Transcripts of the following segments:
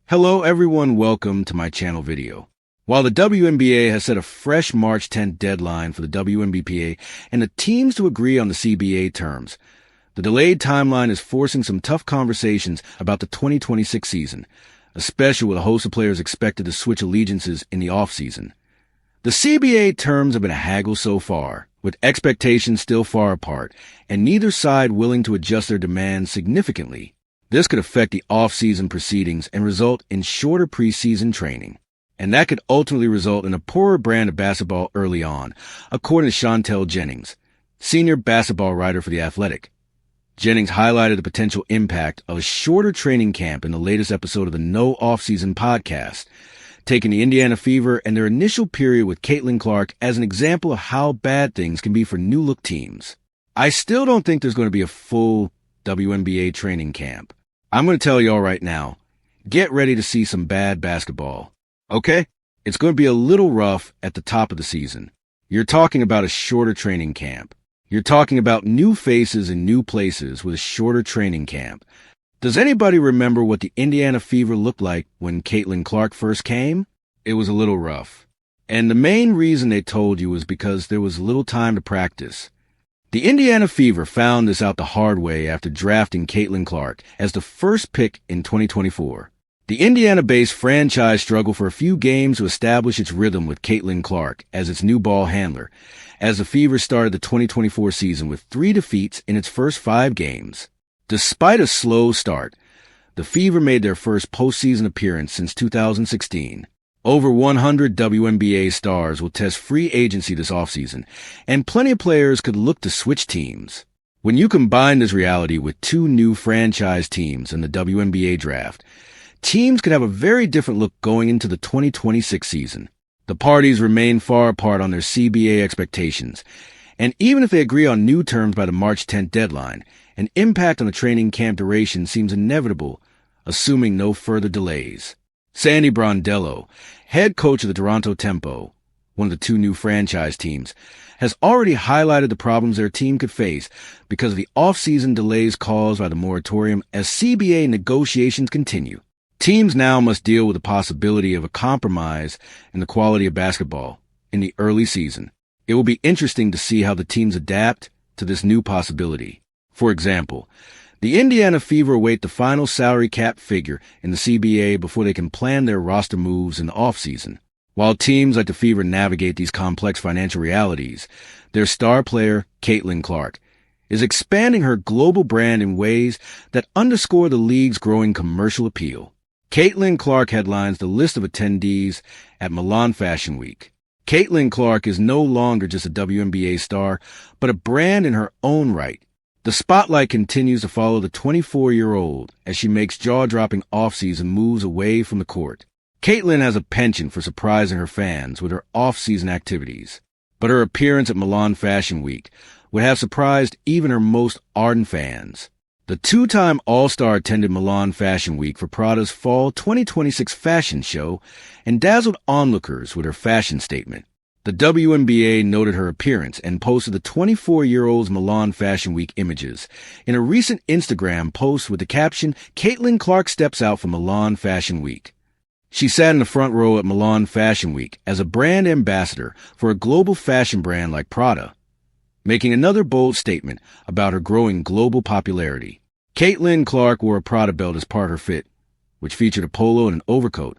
Hello everyone, welcome to my channel video. While the WNBA has set a fresh March 10th deadline for the WNBA and the teams to agree on the CBA terms, the delayed timeline is forcing some tough conversations about the 2026 season, especially with a host of players expected to switch allegiances in the offseason. The CBA terms have been a haggle so far, with expectations still far apart, and neither side willing to adjust their demands significantly. This could affect the off-season proceedings and result in shorter preseason training. And that could ultimately result in a poorer brand of basketball early on, according to Chantel Jennings, senior basketball writer for The Athletic. Jennings highlighted the potential impact of a shorter training camp in the latest episode of the No Off-Season podcast, taking the Indiana Fever and their initial period with Caitlin Clark as an example of how bad things can be for new-look teams. I still don't think there's going to be a full WNBA training camp. I'm going to tell y'all right now, get ready to see some bad basketball. Okay? It's going to be a little rough at the top of the season. You're talking about a shorter training camp. You're talking about new faces in new places with a shorter training camp. Does anybody remember what the Indiana Fever looked like when Caitlin Clark first came? It was a little rough. And the main reason they told you was because there was little time to practice. The Indiana Fever found this out the hard way after drafting Caitlin Clark as the first pick in 2024. The Indiana-based franchise struggled for a few games to establish its rhythm with Caitlin Clark as its new ball handler, as the Fever started the 2024 season with 3 defeats in its first 5 games. Despite a slow start, the Fever made their first postseason appearance since 2016. Over 100 WNBA stars will test free agency this offseason, and plenty of players could look to switch teams. When you combine this reality with 2 new franchise teams in the WNBA draft, teams could have a very different look going into the 2026 season. The parties remain far apart on their CBA expectations, and even if they agree on new terms by the March 10th deadline, an impact on the training camp duration seems inevitable, assuming no further delays. Sandy Brondello, head coach of the Toronto Tempo, one of the 2 new franchise teams, has already highlighted the problems their team could face because of the off-season delays caused by the moratorium as CBA negotiations continue. Teams now must deal with the possibility of a compromise in the quality of basketball in the early season. It will be interesting to see how the teams adapt to this new possibility. For example, the Indiana Fever await the final salary cap figure in the CBA before they can plan their roster moves in the offseason. While teams like the Fever navigate these complex financial realities, their star player, Caitlin Clark, is expanding her global brand in ways that underscore the league's growing commercial appeal. Caitlin Clark headlines the list of attendees at Milan Fashion Week. Caitlin Clark is no longer just a WNBA star, but a brand in her own right. The spotlight continues to follow the 24-year-old as she makes jaw-dropping off-season moves away from the court. Caitlin has a penchant for surprising her fans with her off-season activities, but her appearance at Milan Fashion Week would have surprised even her most ardent fans. The 2-time All-Star attended Milan Fashion Week for Prada's Fall 2026 fashion show and dazzled onlookers with her fashion statement. The WNBA noted her appearance and posted the 24-year-old's Milan Fashion Week images in a recent Instagram post with the caption, "Caitlin Clark steps out for Milan Fashion Week." She sat in the front row at Milan Fashion Week as a brand ambassador for a global fashion brand like Prada, making another bold statement about her growing global popularity. Caitlin Clark wore a Prada belt as part of her fit, which featured a polo and an overcoat,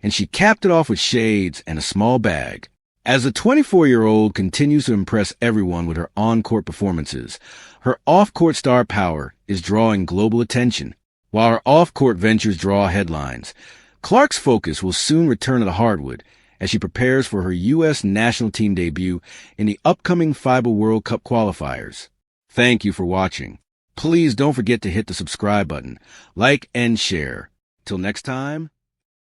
and she capped it off with shades and a small bag. As the 24-year-old continues to impress everyone with her on-court performances, her off-court star power is drawing global attention. While her off-court ventures draw headlines, Clark's focus will soon return to the hardwood as she prepares for her U.S. national team debut in the upcoming FIBA World Cup qualifiers. Thank you for watching. Please don't forget to hit the subscribe button, like, and share. Till next time.